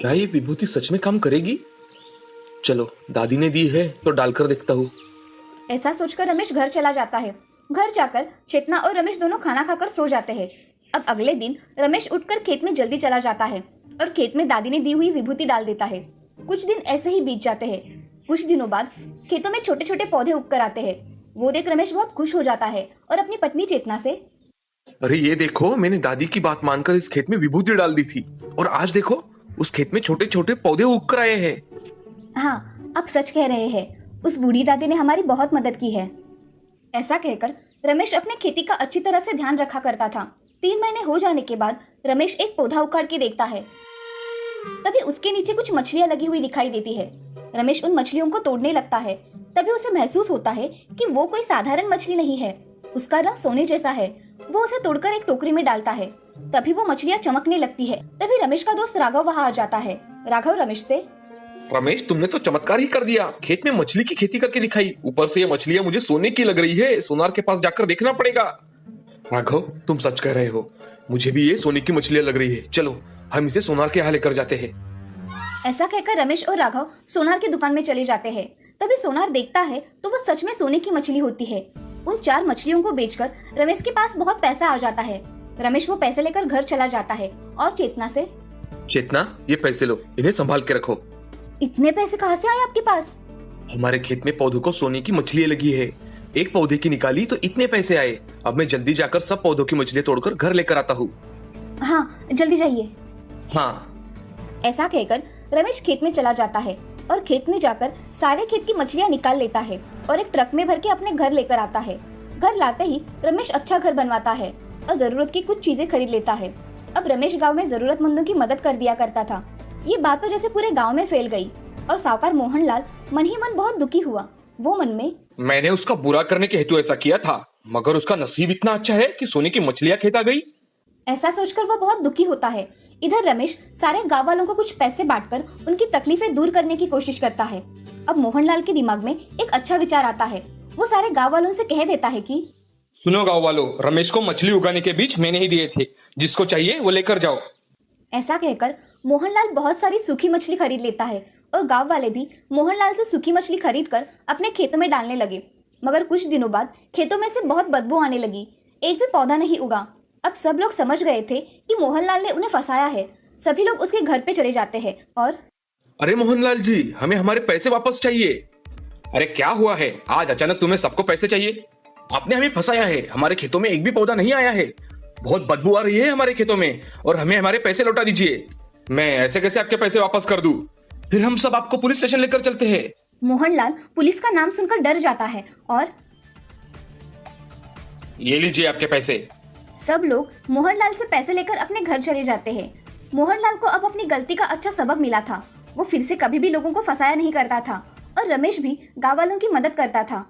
क्या ये विभूति सच में काम करेगी? चलो, दादी ने दी है तो डालकर देखता हूँ। ऐसा सोचकर रमेश घर चला जाता है। घर जाकर चेतना और रमेश दोनों खाना खाकर सो जाते हैं। अब अगले दिन रमेश उठकर खेत में जल्दी चला जाता है और खेत में दादी ने दी हुई विभूति डाल देता है। कुछ दिन ऐसे ही बीत जाते हैं। कुछ दिनों बाद खेतों में छोटे छोटे पौधे उगकर आते हैं। वो देख रमेश बहुत खुश हो जाता है और अपनी पत्नी चेतना से, अरे ये देखो, मैंने दादी की बात मानकर इस खेत में विभूति डाल दी थी और आज देखो उस खेत में छोटे छोटे पौधे उग कर आए हैं। हाँ, आप सच कह रहे हैं, उस बूढ़ी दादी ने हमारी बहुत मदद की है। ऐसा कहकर रमेश अपने खेती का अच्छी तरह से ध्यान रखा करता था। 3 महीने हो जाने के बाद रमेश एक पौधा उखाड़ के देखता है। तभी उसके नीचे कुछ मछलियां लगी हुई दिखाई देती है। रमेश उन मछलियों को तोड़ने लगता है। तभी उसे महसूस होता है कि वो कोई साधारण मछली नहीं है, उसका रंग सोने जैसा है। वो उसे तोड़कर एक टोकरी में डालता है। तभी वो मछलियां चमकने लगती है। तभी रमेश का दोस्त राघव वहाँ आ जाता है। राघव रमेश से, रमेश, तुमने तो चमत्कार ही कर दिया। खेत में मछली की खेती करके दिखाई। ऊपर से ये मछलियां मुझे सोने की लग रही है। सोनार के पास जाकर देखना पड़ेगा। राघव, तुम सच कह रहे हो, मुझे भी ये सोने की मछलियां लग रही है। चलो, हम इसे सोनार के यहाँ लेकर जाते हैं। ऐसा कहकर रमेश और राघव सोनार की दुकान में चले जाते हैं। तभी सोनार देखता है तो वो सच में सोने की मछली होती है। उन 4 मछलियों को बेचकर रमेश के पास बहुत पैसा आ जाता है। रमेश वो पैसे लेकर घर चला जाता है और चेतना से, चेतना, ये पैसे लो, इन्हें संभाल के रखो। इतने पैसे कहाँ से आए आपके पास? हमारे खेत में पौधों को सोने की मछलियां लगी है। एक पौधे की निकाली तो इतने पैसे आए। अब मैं जल्दी जाकर सब पौधों की मछलियां तोड़कर घर लेकर आता हूँ। हाँ, जल्दी जाइए। हाँ। ऐसा कहकर रमेश खेत में चला जाता है और खेत में जाकर सारे खेत की मछलियां निकाल लेता है और एक ट्रक में भर के अपने घर लेकर आता है। घर लाते ही रमेश अच्छा घर बनवाता है और जरूरत की कुछ चीजें खरीद लेता है। अब रमेश गांव में जरूरतमंदों की मदद कर दिया करता था। ये बात तो जैसे पूरे गांव में फैल गई और साहूकार मोहनलाल मन ही मन बहुत दुखी हुआ। वो मन में, मैंने उसका बुरा करने के हेतु ऐसा किया था, मगर उसका नसीब इतना अच्छा है कि सोने की मछलियां खेत आ गई। ऐसा सोचकर वो बहुत दुखी होता है। इधर रमेश सारे गांव वालों को कुछ पैसे बांटकर उनकी तकलीफें दूर करने की कोशिश करता है। अब मोहनलाल के दिमाग में एक अच्छा विचार आता है। वो सारे गांव वालों से कह देता है कि, सुनो गाँव वालों, रमेश को मछली उगाने के बीज मैंने ही दिए थे। जिसको चाहिए वो लेकर जाओ। ऐसा कहकर मोहनलाल बहुत सारी सूखी मछली खरीद लेता है और गांव वाले भी मोहनलाल से सूखी मछली खरीद कर अपने खेतों में डालने लगे। मगर कुछ दिनों बाद खेतों में से बहुत बदबू आने लगी। एक भी पौधा नहीं उगा। अब सब लोग समझ गए थे कि मोहनलाल ने उन्हें फंसाया है। सभी लोग उसके घर पे चले जाते हैं और, अरे मोहनलाल जी, हमें हमारे पैसे वापस चाहिए। अरे क्या हुआ है, आज अचानक तुम्हें सबको पैसे चाहिए? आपने हमें फंसाया है। हमारे खेतों में एक भी पौधा नहीं आया है। बहुत बदबू आ रही है हमारे खेतों में और हमें हमारे पैसे लौटा दीजिए। मैं ऐसे कैसे आपके पैसे वापस कर दूं? फिर हम सब आपको पुलिस स्टेशन लेकर चलते हैं। मोहनलाल पुलिस का नाम सुनकर डर जाता है और, ये लीजिए आपके पैसे। सब लोग मोहनलाल से पैसे लेकर अपने घर चले जाते हैं। मोहनलाल को अब अपनी गलती का अच्छा सबक मिला था। वो फिर से कभी भी लोगों को फंसाया नहीं करता था और रमेश भी गांव वालों की मदद करता था।